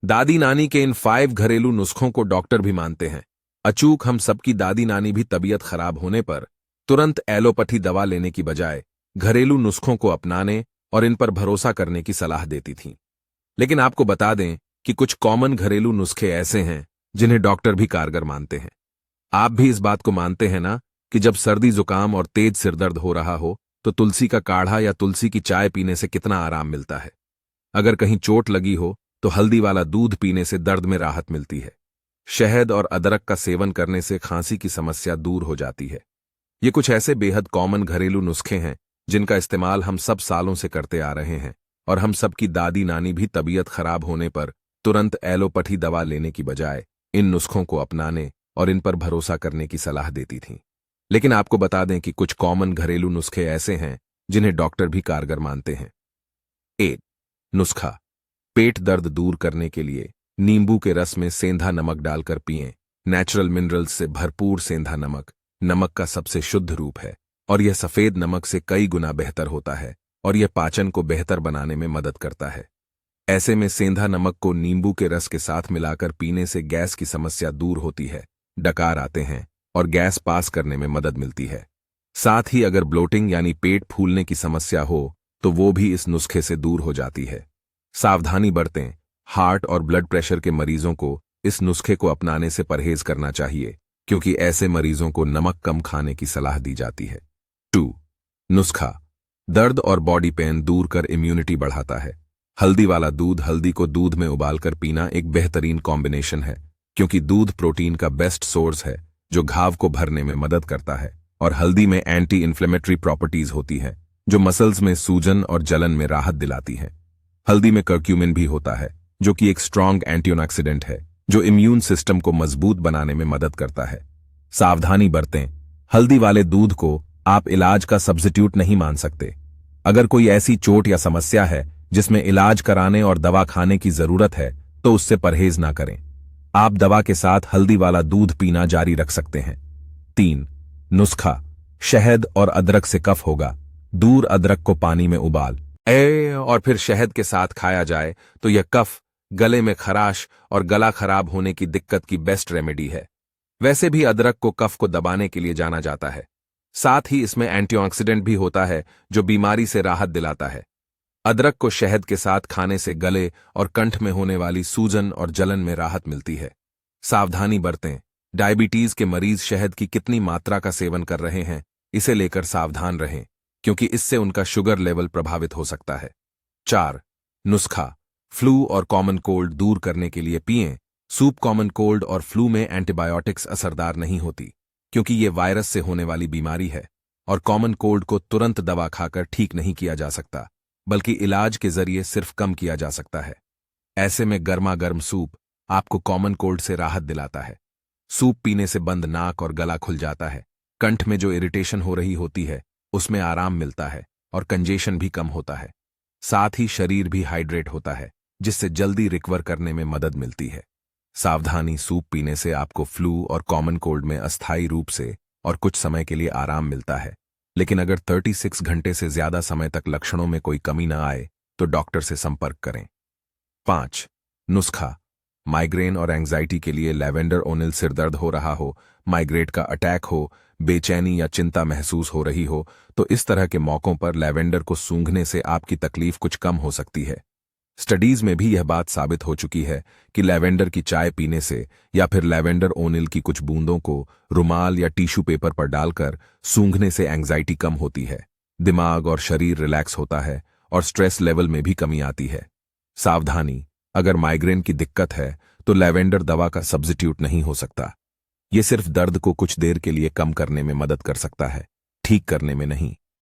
दादी नानी के इन 5 घरेलू नुस्खों को डॉक्टर भी मानते हैं। अचूक हम सबकी दादी नानी भी तबीयत खराब होने पर तुरंत एलोपैथी दवा लेने की बजाय घरेलू नुस्खों को अपनाने और इन पर भरोसा करने की सलाह देती थीं। लेकिन आपको बता दें कि कुछ कॉमन घरेलू नुस्खे ऐसे हैं जिन्हें डॉक्टर भी कारगर मानते हैं। आप भी इस बात को मानते हैं ना कि जब सर्दी जुकाम और तेज सिरदर्द हो रहा हो तो तुलसी का काढ़ा या तुलसी की चाय पीने से कितना आराम मिलता है। अगर कहीं चोट लगी हो तो हल्दी वाला दूध पीने से दर्द में राहत मिलती है। शहद और अदरक का सेवन करने से खांसी की समस्या दूर हो जाती है। ये कुछ ऐसे बेहद कॉमन घरेलू नुस्खे हैं जिनका इस्तेमाल हम सब सालों से करते आ रहे हैं और हम सबकी दादी नानी भी तबीयत खराब होने पर तुरंत एलोपैथी दवा लेने की बजाय इन नुस्खों को अपनाने और इन पर भरोसा करने की सलाह देती थीं। लेकिन आपको बता दें कि कुछ कॉमन घरेलू नुस्खे ऐसे हैं जिन्हें डॉक्टर भी कारगर मानते हैं। 1. नुस्खा पेट दर्द दूर करने के लिए नींबू के रस में सेंधा नमक डालकर पिएं। नेचुरल मिनरल्स से भरपूर सेंधा नमक नमक का सबसे शुद्ध रूप है और यह सफेद नमक से कई गुना बेहतर होता है और यह पाचन को बेहतर बनाने में मदद करता है। ऐसे में सेंधा नमक को नींबू के रस के साथ मिलाकर पीने से गैस की समस्या दूर होती है, डकार आते हैं और गैस पास करने में मदद मिलती है। साथ ही अगर ब्लोटिंग यानी पेट फूलने की समस्या हो तो वो भी इस नुस्खे से दूर हो जाती है। सावधानी बरतें, हार्ट और ब्लड प्रेशर के मरीजों को इस नुस्खे को अपनाने से परहेज करना चाहिए क्योंकि ऐसे मरीजों को नमक कम खाने की सलाह दी जाती है। 2. नुस्खा दर्द और बॉडी पेन दूर कर इम्यूनिटी बढ़ाता है। हल्दी वाला दूध हल्दी को दूध में उबालकर पीना एक बेहतरीन कॉम्बिनेशन है क्योंकि दूध प्रोटीन का बेस्ट सोर्स है जो घाव को भरने में मदद करता है और हल्दी में एंटी इन्फ्लेमेटरी प्रॉपर्टीज होती हैं जो मसल्स में सूजन और जलन में राहत दिलाती हैं। हल्दी में कर्क्यूमिन भी होता है जो कि एक स्ट्रॉन्ग एंटीऑक्सीडेंट है जो इम्यून सिस्टम को मजबूत बनाने में मदद करता है। सावधानी बरतें, हल्दी वाले दूध को आप इलाज का सब्स्टिट्यूट नहीं मान सकते। अगर कोई ऐसी चोट या समस्या है जिसमें इलाज कराने और दवा खाने की जरूरत है तो उससे परहेज ना करें। आप दवा के साथ हल्दी वाला दूध पीना जारी रख सकते हैं। 3. नुस्खा शहद और अदरक से कफ होगा। दूर अदरक को पानी में उबाल और फिर शहद के साथ खाया जाए तो यह कफ, गले में खराश और गला खराब होने की दिक्कत की बेस्ट रेमेडी है। वैसे भी अदरक को कफ को दबाने के लिए जाना जाता है। साथ ही इसमें एंटीऑक्सीडेंट भी होता है जो बीमारी से राहत दिलाता है। अदरक को शहद के साथ खाने से गले और कंठ में होने वाली सूजन और जलन में राहत मिलती है। सावधानी बरतें, डायबिटीज के मरीज शहद की कितनी मात्रा का सेवन कर रहे हैं इसे लेकर सावधान रहें क्योंकि इससे उनका शुगर लेवल प्रभावित हो सकता है। 4. नुस्खा फ्लू और कॉमन कोल्ड दूर करने के लिए पिएं। सूप कॉमन कोल्ड और फ्लू में एंटीबायोटिक्स असरदार नहीं होती क्योंकि ये वायरस से होने वाली बीमारी है और कॉमन कोल्ड को तुरंत दवा खाकर ठीक नहीं किया जा सकता बल्कि इलाज के जरिए सिर्फ कम किया जा सकता है। ऐसे में गर्मा गर्म सूप आपको कॉमन कोल्ड से राहत दिलाता है। सूप पीने से बंद नाक और गला खुल जाता है, कंठ में जो इरिटेशन हो रही होती है उसमें आराम मिलता है और कंजेशन भी कम होता है। साथ ही शरीर भी हाइड्रेट होता है जिससे जल्दी रिकवर करने में मदद मिलती है। सावधानी, सूप पीने से आपको फ्लू और कॉमन कोल्ड में अस्थायी रूप से और कुछ समय के लिए आराम मिलता है, लेकिन अगर 36 घंटे से ज्यादा समय तक लक्षणों में कोई कमी न आए तो डॉक्टर से संपर्क करें। 5. नुस्खा माइग्रेन और एंग्जाइटी के लिए लैवेंडर ओनिल। सिरदर्द हो रहा हो, माइग्रेन का अटैक हो, बेचैनी या चिंता महसूस हो रही हो तो इस तरह के मौकों पर लैवेंडर को सूंघने से आपकी तकलीफ कुछ कम हो सकती है। स्टडीज में भी यह बात साबित हो चुकी है कि लैवेंडर की चाय पीने से या फिर लैवेंडर ओनिल की कुछ बूंदों को रुमाल या टिश्यू पेपर पर डालकर सूंघने से एंग्जाइटी कम होती है, दिमाग और शरीर रिलैक्स होता है और स्ट्रेस लेवल में भी कमी आती है। सावधानी, अगर माइग्रेन की दिक्कत है तो लैवेंडर दवा का सब्स्टिट्यूट नहीं हो सकता। ये सिर्फ दर्द को कुछ देर के लिए कम करने में मदद कर सकता है, ठीक करने में नहीं।